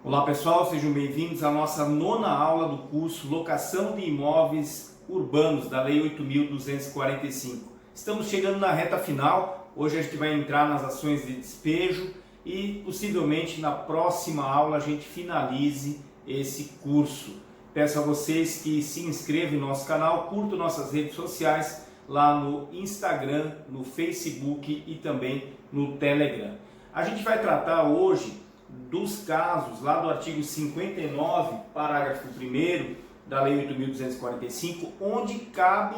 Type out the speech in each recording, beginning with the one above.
Olá pessoal, sejam bem-vindos à nossa nona aula do curso Locação de Imóveis Urbanos da Lei 8.245. Estamos chegando na reta final, hoje a gente vai entrar nas ações de despejo e possivelmente na próxima aula a gente finalize esse curso. Peço a vocês que se inscrevam no nosso canal, curtam nossas redes sociais lá no Instagram, no Facebook e também no Telegram. A gente vai tratar hoje dos casos lá do artigo 59, parágrafo 1º da Lei 8.245, onde cabe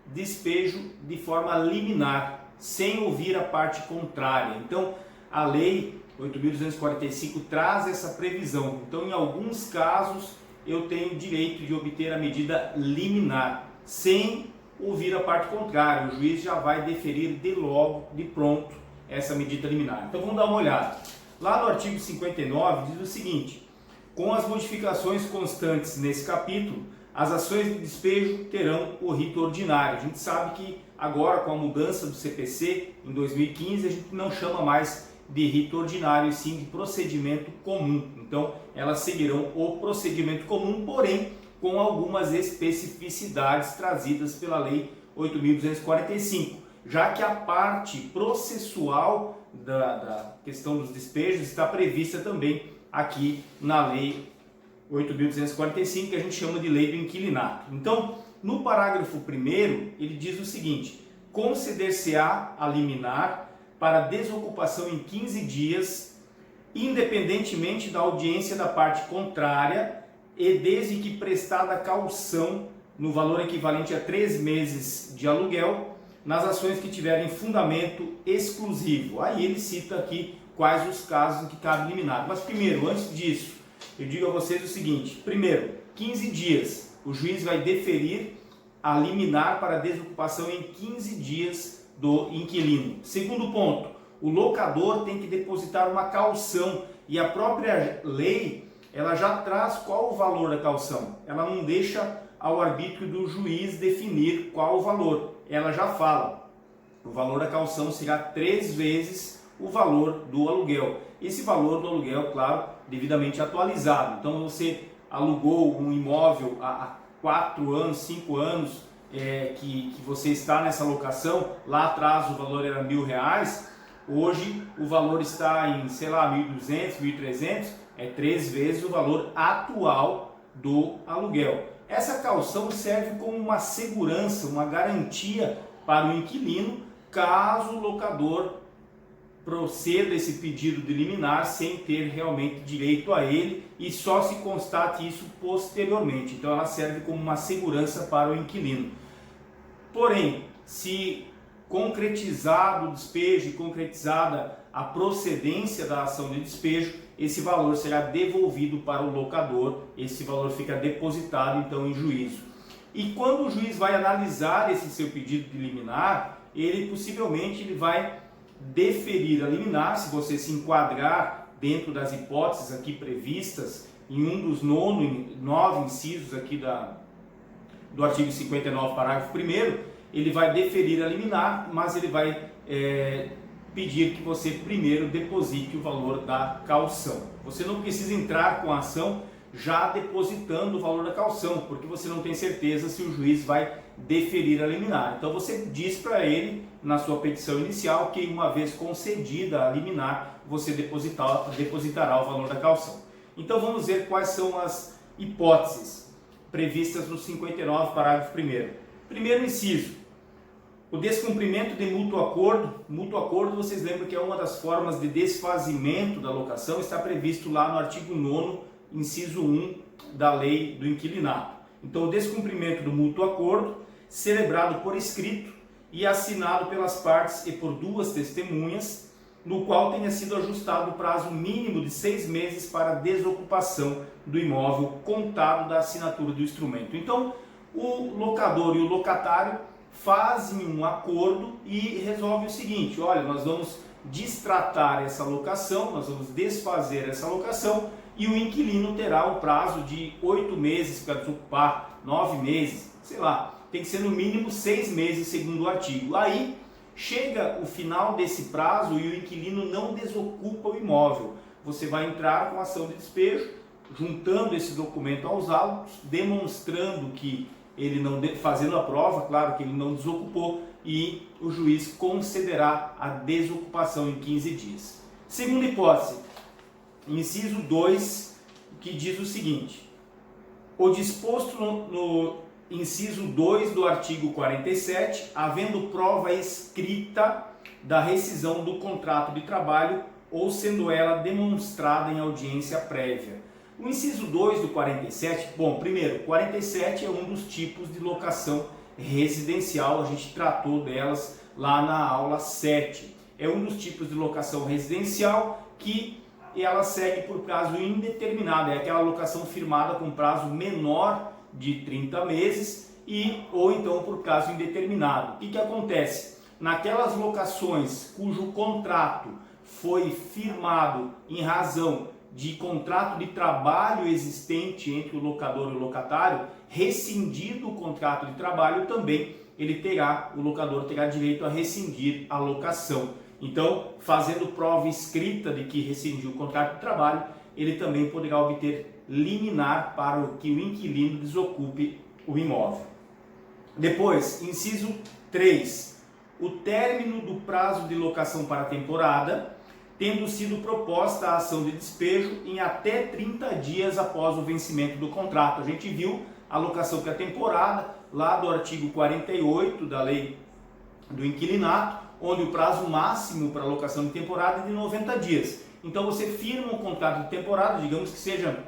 despejo de forma liminar, sem ouvir a parte contrária. Então, a Lei 8.245 traz essa previsão. Então, em alguns casos, eu tenho direito de obter a medida liminar, sem ouvir a parte contrária. O juiz já vai deferir de logo, de pronto, essa medida liminar. Então, vamos dar uma olhada. Lá no artigo 59 diz o seguinte: com as modificações constantes nesse capítulo, as ações de despejo terão o rito ordinário. A gente sabe que agora, com a mudança do CPC em 2015, a gente não chama mais de rito ordinário, e sim de procedimento comum. Então, elas seguirão o procedimento comum, porém com algumas especificidades trazidas pela Lei 8.245, já que a parte processual da questão dos despejos está prevista também aqui na Lei 8.245, que a gente chama de Lei do Inquilinato. Então, no parágrafo 1º, ele diz o seguinte: conceder-se-á a liminar para desocupação em 15 dias, independentemente da audiência da parte contrária e desde que prestada caução no valor equivalente a 3 meses de aluguel, nas ações que tiverem fundamento exclusivo. Aí ele cita aqui quais os casos em que cabe liminar. Mas primeiro, antes disso, eu digo a vocês o seguinte: primeiro, 15 dias, o juiz vai deferir a liminar para desocupação em 15 dias do inquilino. Segundo ponto, o locador tem que depositar uma caução, e a própria lei, ela já traz qual o valor da caução. Ela não deixa ao arbítrio do juiz definir qual o valor. Ela já fala: o valor da caução será 3 vezes o valor do aluguel. Esse valor do aluguel, claro, devidamente atualizado. Então, você alugou um imóvel há 4 anos, 5 anos, que você está nessa locação, lá atrás o valor era R$1.000, hoje o valor está em, sei lá, 1.200, 1.300, é 3 vezes o valor atual do aluguel. Essa caução serve como uma segurança, uma garantia para o inquilino, caso o locador proceda esse pedido de liminar sem ter realmente direito a ele, e só se constate isso posteriormente. Então ela serve como uma segurança para o inquilino. Porém, se concretizado o despejo e concretizada a procedência da ação de despejo, esse valor será devolvido para o locador, esse valor fica depositado então em juízo. E quando o juiz vai analisar esse seu pedido de liminar, ele possivelmente vai deferir a liminar, se você se enquadrar dentro das hipóteses aqui previstas em um dos 9 incisos aqui do artigo 59, parágrafo 1º, ele vai deferir a liminar, mas ele vai pedir que você primeiro deposite o valor da caução. Você não precisa entrar com a ação já depositando o valor da caução, porque você não tem certeza se o juiz vai deferir a liminar. Então você diz para ele na sua petição inicial que, uma vez concedida a liminar, você depositará o valor da caução. Então vamos ver quais são as hipóteses previstas no 59, parágrafo 1º. Primeiro inciso: o descumprimento de mútuo acordo. Mútuo acordo, vocês lembram que é uma das formas de desfazimento da locação, está previsto lá no artigo 9º, inciso 1 da Lei do Inquilinato. Então, o descumprimento do mútuo acordo, celebrado por escrito e assinado pelas partes e por 2 testemunhas, no qual tenha sido ajustado o prazo mínimo de 6 meses para desocupação do imóvel, contado da assinatura do instrumento. Então, o locador e o locatário fazem um acordo e resolvem o seguinte: olha, nós vamos destratar essa locação, nós vamos desfazer essa locação, e o inquilino terá um prazo de 8 meses para desocupar, 9 meses, sei lá, tem que ser no mínimo 6 meses segundo o artigo. Aí chega o final desse prazo e o inquilino não desocupa o imóvel. você vai entrar com ação de despejo, juntando esse documento aos autos, demonstrando que ele não, fazendo a prova, claro que ele não desocupou, e o juiz concederá a desocupação em 15 dias. Segunda hipótese, inciso 2, que diz o seguinte: o disposto no inciso 2 do artigo 47, havendo prova escrita da rescisão do contrato de trabalho ou sendo ela demonstrada em audiência prévia. O inciso 2 do 47, bom, primeiro, 47 é um dos tipos de locação residencial, a gente tratou delas lá na aula 7. É um dos tipos de locação residencial que ela segue por prazo indeterminado, é aquela locação firmada com prazo menor de 30 meses ou então por prazo indeterminado. O que acontece? Naquelas locações cujo contrato foi firmado em razão de contrato de trabalho existente entre o locador e o locatário, rescindido o contrato de trabalho, também o locador terá direito a rescindir a locação. Então, fazendo prova escrita de que rescindiu o contrato de trabalho, ele também poderá obter liminar para que o inquilino desocupe o imóvel. Depois, inciso 3, o término do prazo de locação para a temporada, tendo sido proposta a ação de despejo em até 30 dias após o vencimento do contrato. A gente viu a locação para a temporada, lá do artigo 48 da lei do inquilinato, onde o prazo máximo para a locação de temporada é de 90 dias. Então você firma um contrato de temporada, digamos que seja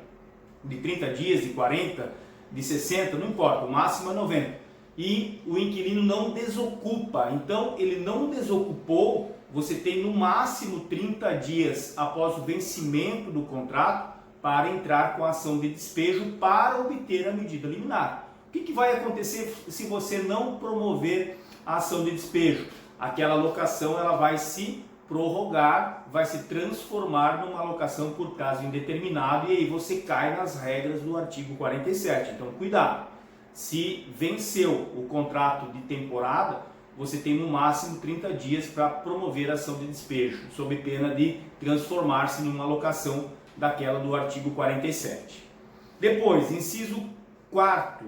de 30 dias, de 40, de 60, não importa, o máximo é 90. E o inquilino não desocupa, então ele não desocupou, você tem no máximo 30 dias após o vencimento do contrato para entrar com a ação de despejo para obter a medida liminar. O que vai acontecer se você não promover a ação de despejo? Aquela locação ela vai se prorrogar, vai se transformar numa locação por prazo indeterminado e aí você cai nas regras do artigo 47. Então cuidado, se venceu o contrato de temporada, você tem no máximo 30 dias para promover a ação de despejo, sob pena de transformar-se numa locação daquela do artigo 47. Depois, inciso 4,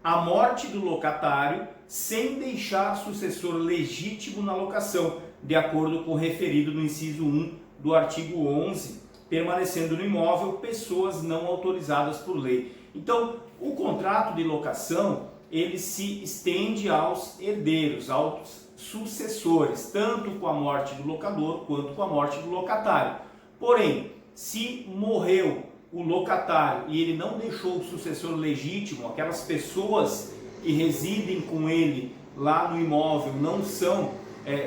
a morte do locatário sem deixar sucessor legítimo na locação, de acordo com o referido no inciso 1 do artigo 11, permanecendo no imóvel pessoas não autorizadas por lei. Então, o contrato de locação, ele se estende aos herdeiros, aos sucessores, tanto com a morte do locador quanto com a morte do locatário. Porém, se morreu o locatário e ele não deixou o sucessor legítimo, aquelas pessoas que residem com ele lá no imóvel não são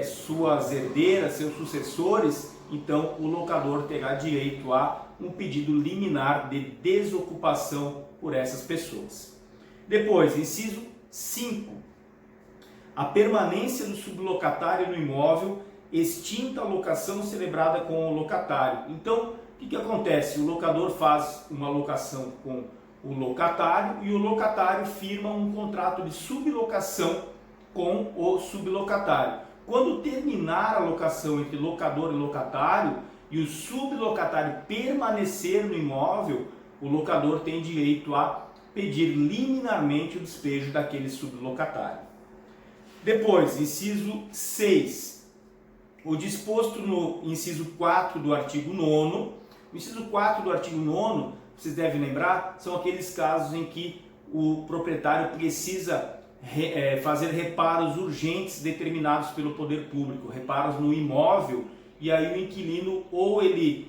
suas herdeiras, seus sucessores, então o locador terá direito a um pedido liminar de desocupação por essas pessoas. Depois, inciso 5, a permanência do sublocatário no imóvel, extinta a locação celebrada com o locatário. Então, o que acontece? O locador faz uma locação com o locatário e o locatário firma um contrato de sublocação com o sublocatário. Quando terminar a locação entre locador e locatário e o sublocatário permanecer no imóvel, o locador tem direito a pedir liminarmente o despejo daquele sublocatário. Depois, inciso 6, o disposto no inciso 4 do artigo 9º, o inciso 4 do artigo 9º, vocês devem lembrar, são aqueles casos em que o proprietário precisa fazer reparos urgentes determinados pelo poder público, reparos no imóvel, e aí o inquilino, ou ele,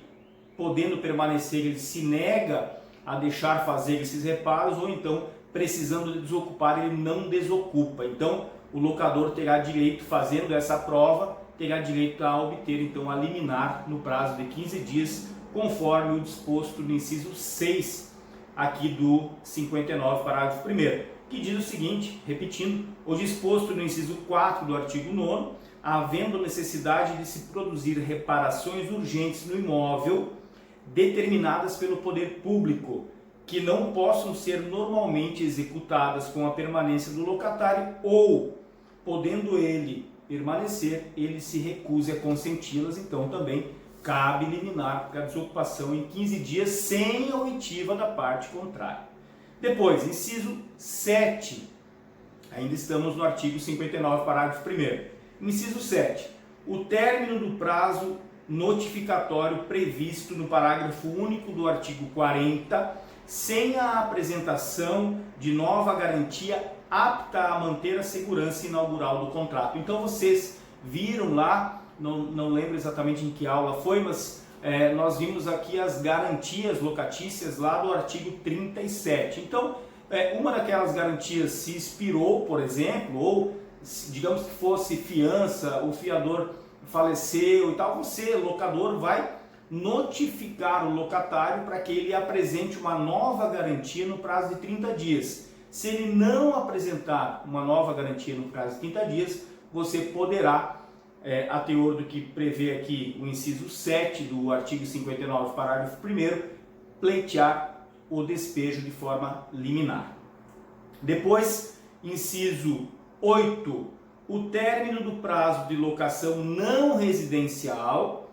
podendo permanecer, ele se nega a deixar fazer esses reparos, ou então, precisando de desocupar, ele não desocupa. Então, o locador terá direito, fazendo essa prova, terá direito a obter, então, a liminar no prazo de 15 dias, conforme o disposto no inciso 6, aqui do 59, parágrafo 1º, que diz o seguinte, repetindo, o disposto no inciso 4 do artigo 9º, havendo necessidade de se produzir reparações urgentes no imóvel, determinadas pelo poder público, que não possam ser normalmente executadas com a permanência do locatário ou, podendo ele permanecer, ele se recuse a consenti-las, então também cabe liminar para desocupação em 15 dias sem a oitiva da parte contrária. Depois, inciso 7, ainda estamos no artigo 59, parágrafo 1º. Inciso 7, o término do prazo notificatório previsto no parágrafo único do artigo 40, sem a apresentação de nova garantia apta a manter a segurança inaugural do contrato. Então vocês viram lá, não lembro exatamente em que aula foi, mas nós vimos aqui as garantias locatícias lá do artigo 37. Então, uma daquelas garantias se expirou, por exemplo, ou digamos que fosse fiança, o fiador faleceu e tal, você, locador, vai notificar o locatário para que ele apresente uma nova garantia no prazo de 30 dias. Se ele não apresentar uma nova garantia no prazo de 30 dias, você poderá, a teor do que prevê aqui o inciso 7 do artigo 59, parágrafo 1º, pleitear o despejo de forma liminar. Depois, inciso 8, o término do prazo de locação não residencial,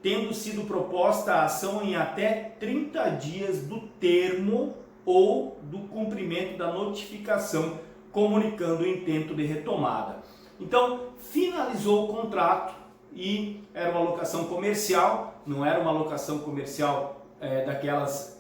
tendo sido proposta a ação em até 30 dias do termo ou do cumprimento da notificação, comunicando o intento de retomada. Então, finalizou o contrato e era uma locação comercial, não era uma locação comercial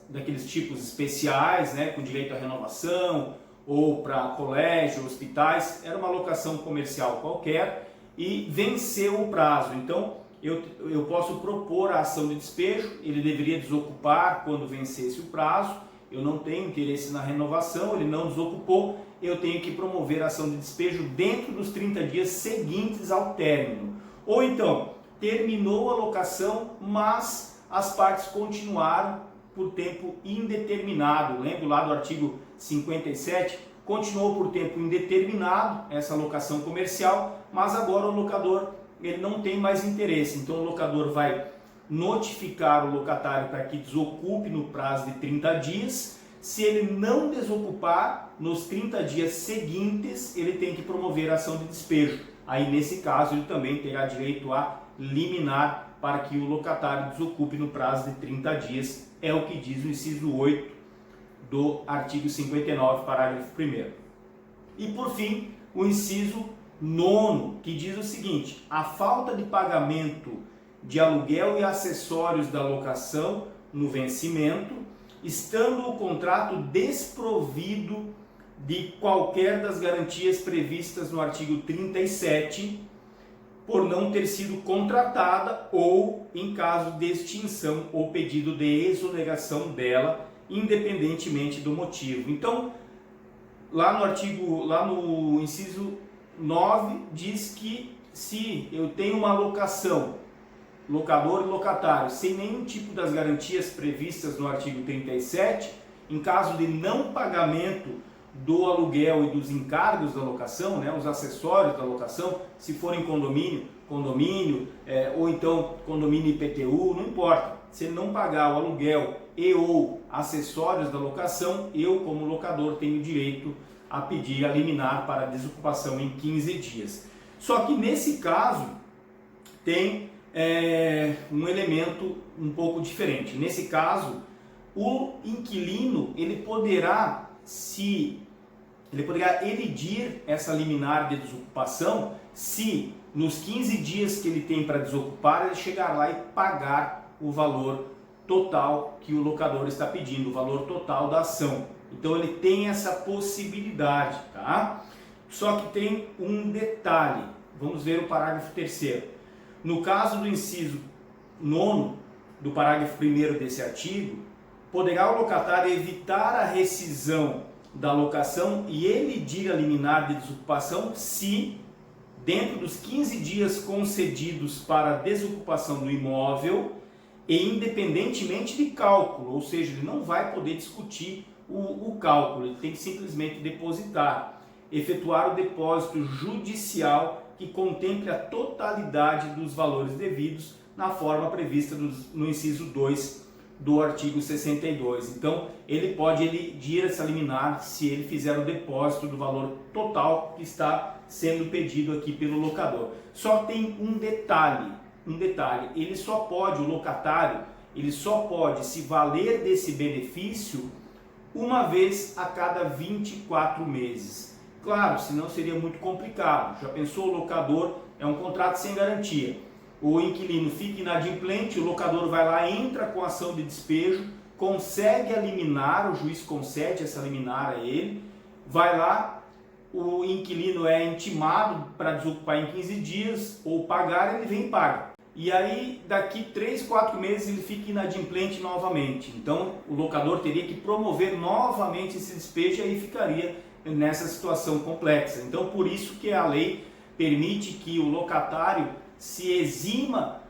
daqueles tipos especiais, né, com direito à renovação, ou para colégio, hospitais, era uma locação comercial qualquer e venceu o prazo. Então, eu posso propor a ação de despejo, ele deveria desocupar quando vencesse o prazo, eu não tenho interesse na renovação, ele não desocupou, eu tenho que promover a ação de despejo dentro dos 30 dias seguintes ao término. Ou então, terminou a locação, mas as partes continuaram por tempo indeterminado. Lembra lá do artigo 57? Continuou por tempo indeterminado essa locação comercial, mas agora o locador ele não tem mais interesse. Então o locador vai notificar o locatário para que desocupe no prazo de 30 dias. Se ele não desocupar, nos 30 dias seguintes, ele tem que promover a ação de despejo. Aí, nesse caso, ele também terá direito a liminar para que o locatário desocupe no prazo de 30 dias. É o que diz o inciso 8 do artigo 59, parágrafo 1º. E, por fim, o inciso 9, que diz o seguinte: a falta de pagamento de aluguel e acessórios da locação no vencimento, estando o contrato desprovido de qualquer das garantias previstas no artigo 37, por não ter sido contratada ou em caso de extinção ou pedido de exoneração dela, independentemente do motivo. Então, lá no inciso 9 diz que se eu tenho uma locação, locador e locatário, sem nenhum tipo das garantias previstas no artigo 37, em caso de não pagamento do aluguel e dos encargos da locação, né, os acessórios da locação, se forem condomínio, ou então condomínio IPTU, não importa. Se ele não pagar o aluguel e ou acessórios da locação, eu como locador tenho direito a pedir a liminar para desocupação em 15 dias. Só que nesse caso tem um elemento um pouco diferente. Nesse caso, o inquilino ele poderá elidir essa liminar de desocupação se nos 15 dias que ele tem para desocupar, ele chegar lá e pagar o valor total que o locador está pedindo, o valor total da ação. Então ele tem essa possibilidade, tá? Só que tem um detalhe. Vamos ver o parágrafo 3º. No caso do inciso 9 do parágrafo 1º desse artigo, poderá o locatário evitar a rescisão da locação e elidir a liminar de desocupação se, dentro dos 15 dias concedidos para a desocupação do imóvel e independentemente de cálculo, ou seja, ele não vai poder discutir o cálculo, ele tem que simplesmente depositar, efetuar o depósito judicial que contemple a totalidade dos valores devidos na forma prevista no inciso 2 do artigo 62. Então, ele pode elidir essa liminar se ele fizer o depósito do valor total que está sendo pedido aqui pelo locador. Só tem um detalhe: um detalhe, o locatário, ele só pode se valer desse benefício uma vez a cada 24 meses. Claro, senão seria muito complicado. Já pensou, o locador é um contrato sem garantia. O inquilino fica inadimplente, o locador vai lá, entra com ação de despejo, consegue a liminar, o juiz concede essa liminar a ele, vai lá, o inquilino é intimado para desocupar em 15 dias ou pagar, ele vem e paga. E aí, daqui 3, 4 meses, ele fica inadimplente novamente. Então, o locador teria que promover novamente esse despejo e aí ficaria nessa situação complexa. Então, por isso que a lei permite que o locatário se exima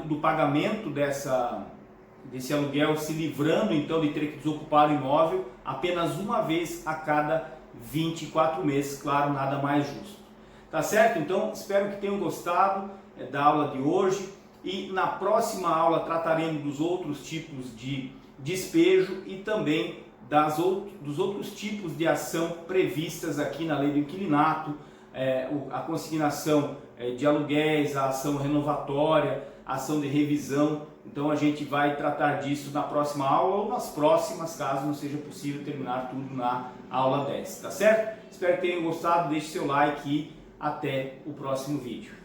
do pagamento desse aluguel, se livrando então de ter que desocupar o imóvel apenas uma vez a cada 24 meses, claro, nada mais justo. Tá certo? Então, espero que tenham gostado da aula de hoje e na próxima aula trataremos dos outros tipos de despejo e também dos outros tipos de ação previstas aqui na lei do inquilinato, a consignação de aluguéis, a ação renovatória, a ação de revisão. Então a gente vai tratar disso na próxima aula ou nas próximas, caso não seja possível terminar tudo na aula 10, tá certo? Espero que tenham gostado, deixe seu like e até o próximo vídeo.